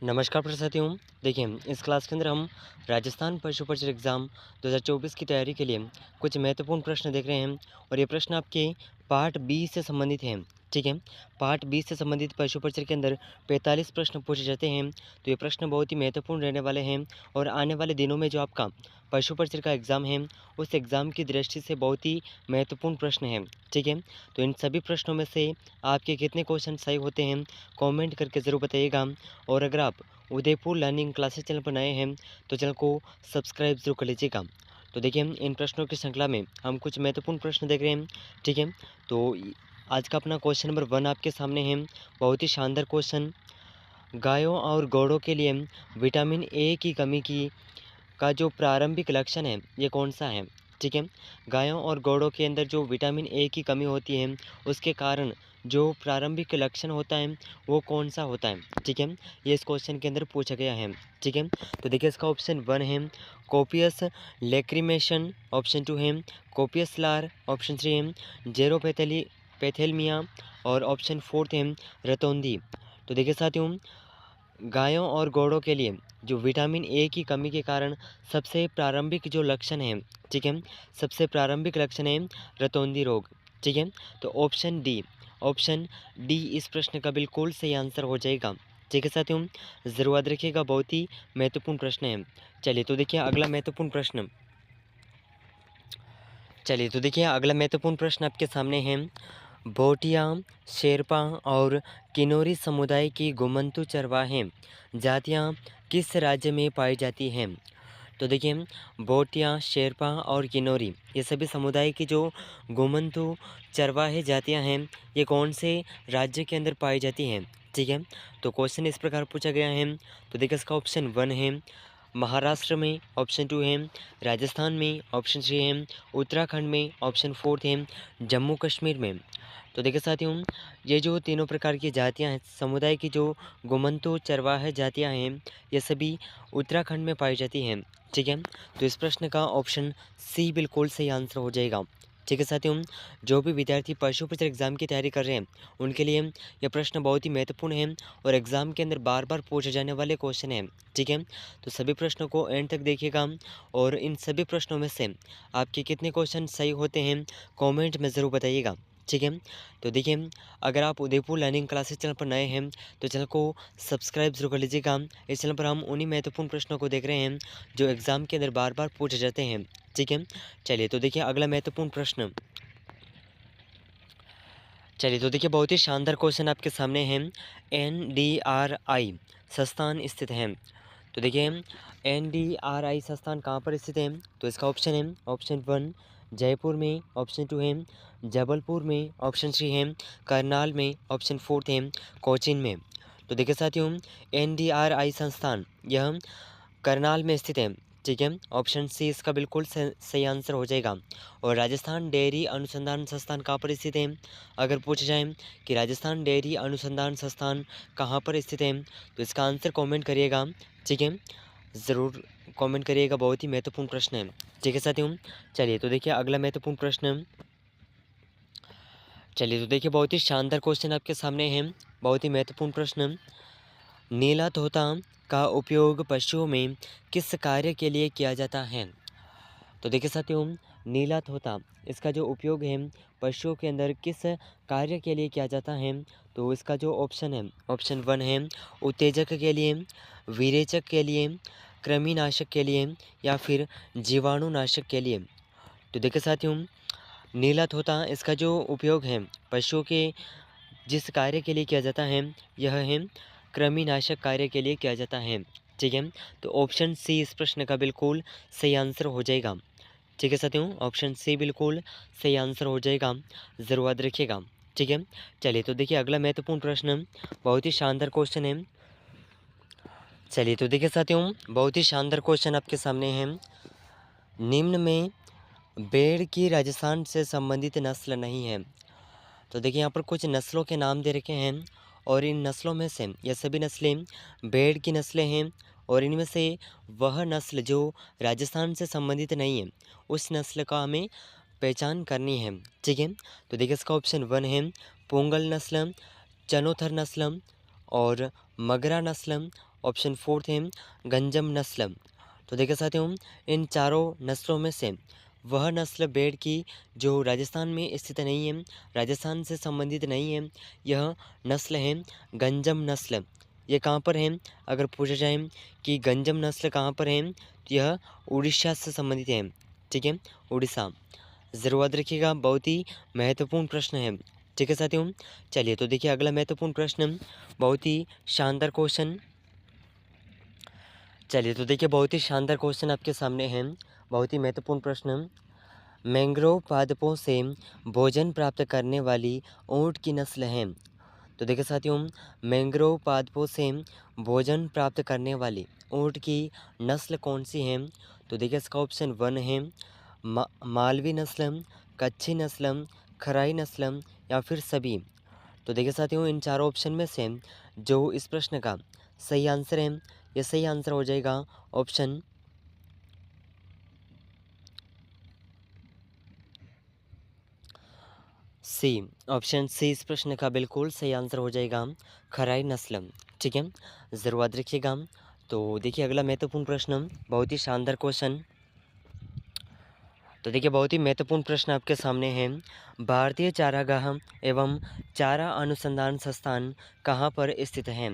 नमस्कार साथियों। देखिए, इस क्लास के अंदर हम राजस्थान पशु परिचय एग्ज़ाम 2024 की तैयारी के लिए कुछ महत्वपूर्ण प्रश्न देख रहे हैं और ये प्रश्न आपके पार्ट बी से संबंधित हैं। ठीक है, पार्ट बी से संबंधित पशु परिचय के अंदर 45 प्रश्न पूछे जाते हैं। तो ये प्रश्न बहुत ही महत्वपूर्ण रहने वाले हैं और आने वाले दिनों में जो आपका पशु परिचय का एग्ज़ाम है, उस एग्ज़ाम की दृष्टि से बहुत ही महत्वपूर्ण प्रश्न है। ठीक है, तो इन सभी प्रश्नों में से आपके कितने क्वेश्चन सही होते हैं, कमेंट करके ज़रूर बताइएगा। और अगर आप उदयपुर लर्निंग क्लासेस चैनल पर नए हैं तो चैनल को सब्सक्राइब जरूर कर लीजिएगा। तो देखिए, इन प्रश्नों की श्रृंखला में हम कुछ महत्वपूर्ण प्रश्न देख रहे हैं। ठीक है, तो आज का अपना क्वेश्चन नंबर 1 आपके सामने है। बहुत ही शानदार क्वेश्चन। गायों और घोड़ों के लिए विटामिन ए की कमी की का जो प्रारंभिक लक्षण है, ये कौन सा है? ठीक है, गायों और घोड़ों के अंदर जो विटामिन ए की कमी होती है, उसके कारण जो प्रारंभिक लक्षण होता है, वो कौन सा होता है? ठीक है, ये इस क्वेश्चन के अंदर पूछा गया है। ठीक है, तो देखिए, इसका ऑप्शन 1 है कोपियस लेक्रीमेशन, ऑप्शन 2 है कोपियस लार, ऑप्शन 3 है पैथेलमिया और ऑप्शन 4 है रतौंधी। तो देखिए साथियों, गायों और घोड़ों के लिए जो विटामिन ए की कमी के कारण सबसे प्रारंभिक जो लक्षण है, ठीक है, सबसे प्रारंभिक लक्षण है रतौंधी रोग। ठीक है, तो ऑप्शन डी इस प्रश्न का बिल्कुल सही आंसर हो जाएगा। ठीक है साथियों, ज़रूर याद रखिएगा, बहुत ही महत्वपूर्ण प्रश्न है। चलिए तो देखिए अगला महत्वपूर्ण प्रश्न। आपके सामने है। भोटिया, शेरपा और किन्नौरी समुदाय की घुमंतू चरवाहे जातियाँ किस राज्य में पाई जाती हैं? तो देखिए, भोटिया, शेरपा और किन्नौरी, ये सभी समुदाय की जो घुमंतू चरवाहे जातियाँ हैं, ये कौन से राज्य के अंदर पाई जाती हैं? ठीक है, तो क्वेश्चन इस प्रकार पूछा गया है। तो देखिए, इसका ऑप्शन 1 है महाराष्ट्र में, ऑप्शन 2 है राजस्थान में, ऑप्शन 3 है उत्तराखंड में, ऑप्शन 4 है जम्मू कश्मीर में। तो देखिए साथियों, ये जो तीनों प्रकार की जातियां हैं, समुदाय की जो घुमंतू चरवाहा जातियां हैं, ये सभी उत्तराखंड में पाई जाती हैं। ठीक है, तो इस प्रश्न का ऑप्शन सी बिल्कुल सही आंसर हो जाएगा। ठीक है साथियों, जो भी विद्यार्थी पशु परिचय एग्ज़ाम की तैयारी कर रहे हैं, उनके लिए यह प्रश्न बहुत ही महत्वपूर्ण है और एग्ज़ाम के अंदर बार बार पूछे जाने वाले क्वेश्चन हैं। ठीक है, तो सभी प्रश्नों को एंड तक देखिएगा और इन सभी प्रश्नों में से आपके कितने क्वेश्चन सही होते हैं, कमेंट में ज़रूर बताइएगा। ठीक है, तो देखिए, अगर आप उदयपुर लर्निंग क्लासेस चैनल पर नए हैं तो चैनल को सब्सक्राइब जरूर कर लीजिएगा। इस चैनल पर हम उन्हीं महत्वपूर्ण प्रश्नों को देख रहे हैं जो एग्ज़ाम के अंदर बार बार पूछे जाते हैं। ठीक है, चलिए तो देखिए अगला महत्वपूर्ण प्रश्न। बहुत ही शानदार क्वेश्चन आपके सामने है। NDRI संस्थान स्थित है। तो देखिए, NDRI संस्थान कहाँ पर स्थित है? तो इसका ऑप्शन है ऑप्शन 1 जयपुर में, ऑप्शन 2 है जबलपुर में, ऑप्शन 3 है करनाल में, ऑप्शन 4 है कोचीन में। तो देखिए साथियों, NDRI संस्थान यह करनाल में स्थित है। ठीक है, ऑप्शन सी इसका बिल्कुल सही आंसर हो जाएगा। और राजस्थान डेयरी अनुसंधान संस्थान कहाँ पर स्थित है? अगर पूछा जाए कि राजस्थान डेयरी अनुसंधान संस्थान कहाँ पर स्थित है, तो इसका आंसर कमेंट करिएगा। ठीक है, ज़रूर कमेंट करिएगा, बहुत ही महत्वपूर्ण प्रश्न है। ठीक है साथियों, चलिए तो देखिए अगला महत्वपूर्ण प्रश्न। बहुत ही शानदार क्वेश्चन आपके सामने है, बहुत ही महत्वपूर्ण प्रश्न। नीला तोता का उपयोग पशुओं में किस कार्य के लिए किया जाता है? तो देखिए साथियों, नीला तोता, इसका जो उपयोग है पशुओं के अंदर किस कार्य के लिए किया जाता है? तो इसका जो ऑप्शन है ऑप्शन 1 है उत्तेजक के लिए, विरेचक के लिए, कृमिनाशक के लिए या फिर जीवाणुनाशक के लिए। तो देखिए साथियों, नीला तोता, इसका जो उपयोग है पशुओं के जिस कार्य के लिए किया जाता है, यह है कृमिनाशक कार्य के लिए किया जाता है। ठीक है, तो ऑप्शन सी इस प्रश्न का बिल्कुल सही आंसर हो जाएगा। ठीक है साथियों, ऑप्शन सी बिल्कुल सही आंसर हो जाएगा, ज़रूर याद रखिएगा। ठीक है, चलिए तो देखिए अगला महत्वपूर्ण प्रश्न, बहुत ही शानदार क्वेश्चन है। बहुत ही शानदार क्वेश्चन आपके सामने है। निम्न में भेड़ की राजस्थान से संबंधित नस्ल नहीं है। तो देखिए, यहाँ पर कुछ नस्लों के नाम दे रखे हैं और इन नस्लों में से ये सभी नस्लें भेड़ की नस्लें हैं और इनमें से वह नस्ल जो राजस्थान से संबंधित नहीं है, उस नस्ल का हमें पहचान करनी है। ठीक है, तो देखिए इसका ऑप्शन 1 है पोंगल नस्ल, चनोथर नस्ल और मगरा नस्ल, ऑप्शन फोर्थ है गंजम नस्ल। तो देखिए साथियों, इन चारों नस्लों में से वह नस्ल भेड़ की जो राजस्थान में स्थित नहीं है, राजस्थान से संबंधित नहीं है, यह नस्ल है गंजम नस्ल। ये कहाँ पर है? अगर पूछा जाए कि गंजम नस्ल कहाँ पर है, तो यह उड़ीसा से संबंधित है। ठीक है, उड़ीसा। ज़रूर याद रखिएगा, बहुत ही महत्वपूर्ण प्रश्न है। ठीक है साथियों, चलिए तो देखिए अगला महत्वपूर्ण प्रश्न, बहुत ही शानदार क्वेश्चन। चलिए तो देखिए बहुत ही शानदार क्वेश्चन आपके सामने है, बहुत ही महत्वपूर्ण प्रश्न। मैंग्रोव पादपों से भोजन प्राप्त करने वाली ऊँट की नस्ल है। तो देखिए साथियों, मैंग्रोव पादपों से भोजन प्राप्त करने वाली ऊँट की नस्ल कौन सी है? तो देखिए इसका ऑप्शन वन है मालवी नस्ल, कच्छी नस्ल, खराई नस्ल या फिर सभी। तो देखिए साथियों, इन चारों ऑप्शन में से जो इस प्रश्न का सही आंसर है, ये सही आंसर हो जाएगा ऑप्शन सी। ऑप्शन सी इस प्रश्न का बिल्कुल सही आंसर हो जाएगा, खराई नस्ल। ठीक है, ज़रूर याद रखिएगा। तो देखिए अगला महत्वपूर्ण प्रश्न, बहुत ही शानदार क्वेश्चन। तो देखिए बहुत ही महत्वपूर्ण प्रश्न आपके सामने है। भारतीय चारागाह एवं चारा अनुसंधान संस्थान कहाँ पर स्थित है?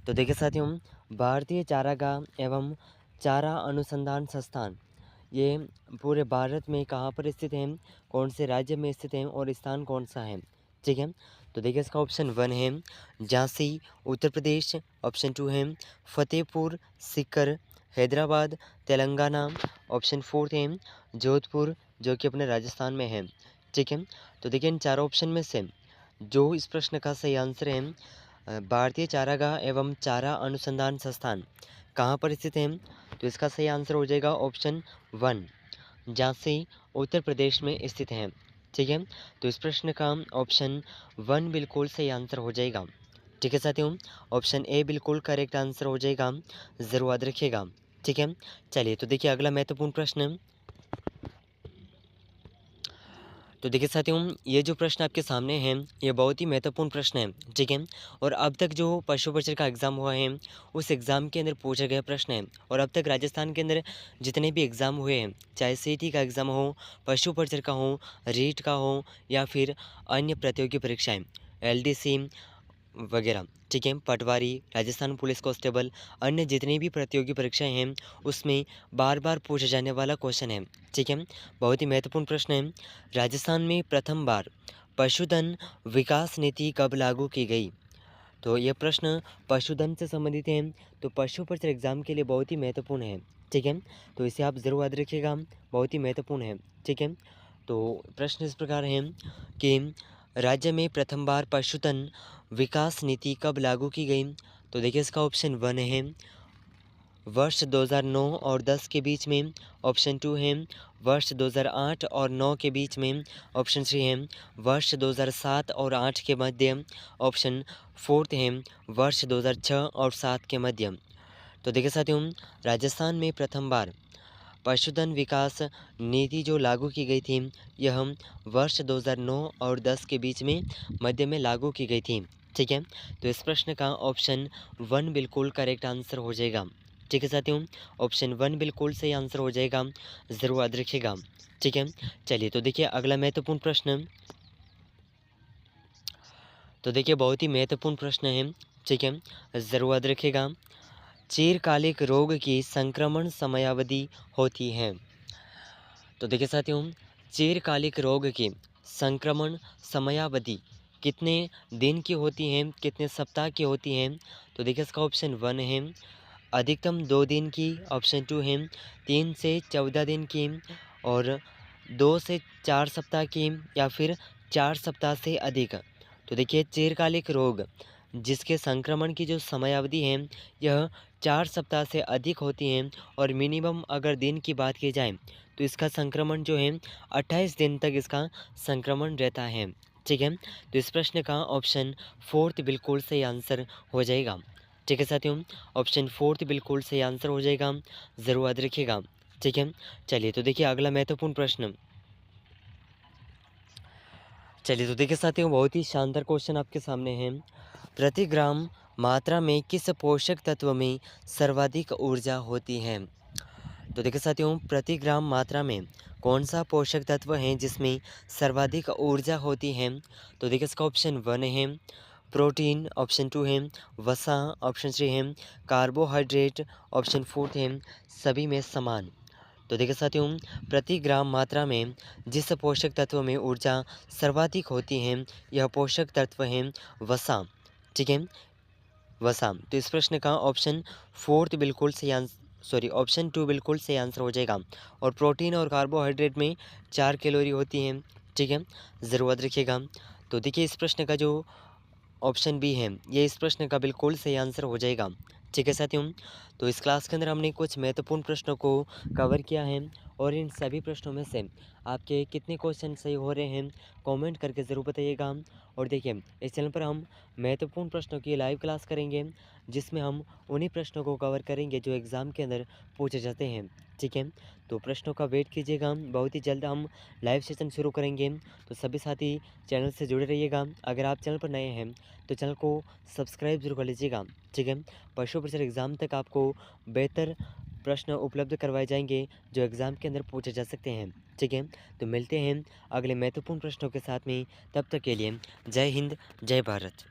तो देखिए साथियों, भारतीय चारागाह एवं चारा अनुसंधान संस्थान ये पूरे भारत में कहाँ पर स्थित है, कौन से राज्य में स्थित है और स्थान कौन सा है? ठीक है, तो देखिए इसका ऑप्शन वन है झांसी उत्तर प्रदेश, ऑप्शन टू है फतेहपुर सीकर हैदराबाद तेलंगाना, ऑप्शन फोर्थ है जोधपुर जो कि अपने राजस्थान में है। ठीक है, तो देखिए इन चारों ऑप्शन में से जो इस प्रश्न का सही आंसर है, भारतीय चारागाह एवं चारा अनुसंधान संस्थान कहाँ पर स्थित है, तो इसका सही आंसर हो जाएगा ऑप्शन वन, झांसी उत्तर प्रदेश में स्थित है। ठीक है, तो इस प्रश्न का ऑप्शन वन बिल्कुल सही आंसर हो जाएगा। ठीक है साथियों, ऑप्शन ए बिल्कुल करेक्ट आंसर हो जाएगा, ज़रूर याद रखिएगा। ठीक है, चलिए तो देखिए अगला महत्वपूर्ण प्रश्न। तो देखिए साथियों, ये जो प्रश्न आपके सामने है, ये बहुत ही महत्वपूर्ण प्रश्न है। ठीक है, और अब तक जो पशु परिचर का एग्ज़ाम हुआ है, उस एग्ज़ाम के अंदर पूछा गया प्रश्न है। और अब तक राजस्थान के अंदर जितने भी एग्ज़ाम हुए हैं, चाहे सीटी का एग्ज़ाम हो, पशु परिचर का हो, रीट का हो या फिर अन्य प्रतियोगी परीक्षाएं, एलडीसी वगैरह, ठीक है, पटवारी, राजस्थान पुलिस कांस्टेबल, अन्य जितनी भी प्रतियोगी परीक्षाएं हैं, उसमें बार बार पूछा जाने वाला क्वेश्चन है। ठीक है, बहुत ही महत्वपूर्ण प्रश्न है। राजस्थान में प्रथम बार पशुधन विकास नीति कब लागू की गई? तो यह प्रश्न पशुधन से संबंधित है, तो पशु परिचर एग्जाम के लिए बहुत ही महत्वपूर्ण है। ठीक है, तो इसे आप ज़रूर याद रखिएगा, बहुत ही महत्वपूर्ण है। ठीक है, तो प्रश्न इस प्रकार है कि राज्य में प्रथम बार पशुधन विकास नीति कब लागू की गई? तो देखिए इसका ऑप्शन वन है वर्ष 2009 और 10 के बीच में, ऑप्शन टू है वर्ष 2008 और 9 के बीच में, ऑप्शन थ्री है वर्ष 2007 और 8 के मध्य, ऑप्शन फोर्थ है वर्ष 2006 और 7 के मध्य। तो देखिए साथियों, राजस्थान में प्रथम बार पशुधन विकास नीति जो लागू की गई थी, यह वर्ष 2009 और 10 के बीच में मध्य में लागू की गई थी। ठीक है, तो इस प्रश्न का ऑप्शन वन बिल्कुल करेक्ट आंसर हो जाएगा। ठीक है साथियों, ऑप्शन वन बिल्कुल सही आंसर हो जाएगा, ज़रूर याद रखिएगा। ठीक है, चलिए तो देखिए अगला महत्वपूर्ण प्रश्न। तो देखिए बहुत ही महत्वपूर्ण प्रश्न है। ठीक है, ज़रूर याद रखिएगा। चिरकालिक रोग की संक्रमण समयावधि होती है। तो देखिए साथियों, चिरकालिक रोग की संक्रमण समयावधि कितने दिन की होती है, कितने सप्ताह की होती है? तो देखिए इसका ऑप्शन वन है अधिकतम 2 दिन की, ऑप्शन टू है 3 से 14 दिन की, और 2 से 4 सप्ताह की, या फिर 4 सप्ताह से अधिक। तो देखिए चिरकालिक रोग जिसके संक्रमण की जो समयावधि है, यह 4 सप्ताह से अधिक होती है, और मिनिमम अगर दिन की बात की जाए तो इसका संक्रमण जो है 28 दिन तक इसका संक्रमण रहता है। ठीक है, तो इस प्रश्न का ऑप्शन फोर्थ बिल्कुल सही आंसर हो जाएगा। ठीक है साथियों, ऑप्शन फोर्थ बिल्कुल सही आंसर हो जाएगा, ज़रूर याद रखिएगा। ठीक है, चलिए तो देखिए अगला महत्वपूर्ण प्रश्न। चलिए तो देखिए साथियों, बहुत ही शानदार क्वेश्चन आपके सामने है। प्रति ग्राम मात्रा में किस पोषक तत्व में सर्वाधिक ऊर्जा होती है? तो देखिए साथियों, प्रति ग्राम मात्रा में कौन सा पोषक तत्व है जिसमें सर्वाधिक ऊर्जा होती है? तो देखिए इसका ऑप्शन 1 है प्रोटीन, ऑप्शन 2 है वसा, ऑप्शन 3 है कार्बोहाइड्रेट, ऑप्शन 4 है सभी में समान। तो देखिए साथियों, प्रति ग्राम मात्रा में जिस पोषक तत्व में ऊर्जा सर्वाधिक होती है, यह पोषक तत्व है वसा। ठीक है, वसा। तो इस प्रश्न का ऑप्शन 4 बिल्कुल सही सॉरी ऑप्शन 2 बिल्कुल सही आंसर हो जाएगा। और प्रोटीन और कार्बोहाइड्रेट में 4 कैलोरी होती हैं। ठीक है, ज़रूर याद रखिएगा। तो देखिए इस प्रश्न का जो ऑप्शन बी है, ये इस प्रश्न का बिल्कुल सही आंसर हो जाएगा। ठीक है साथियों, तो इस क्लास के अंदर हमने कुछ महत्वपूर्ण प्रश्नों को कवर किया है और इन सभी प्रश्नों में से आपके कितने क्वेश्चन सही हो रहे हैं कमेंट करके ज़रूर बताइएगा। और देखिए इस चैनल पर हम महत्वपूर्ण प्रश्नों की लाइव क्लास करेंगे, जिसमें हम उन्हीं प्रश्नों को कवर करेंगे जो एग्ज़ाम के अंदर पूछे जाते हैं। ठीक है, तो प्रश्नों का वेट कीजिएगा, बहुत ही जल्द हम लाइव सेशन शुरू करेंगे। तो सभी साथी चैनल से जुड़े रहिएगा। अगर आप चैनल पर नए हैं तो चैनल को सब्सक्राइब जरूर कर लीजिएगा। ठीक है, पशु परिचय एग्ज़ाम तक आपको बेहतर प्रश्न उपलब्ध करवाए जाएंगे जो एग्ज़ाम के अंदर पूछे जा सकते हैं। ठीक है, तो मिलते हैं अगले महत्वपूर्ण प्रश्नों के साथ में। तब तक के लिए जय हिंद, जय भारत।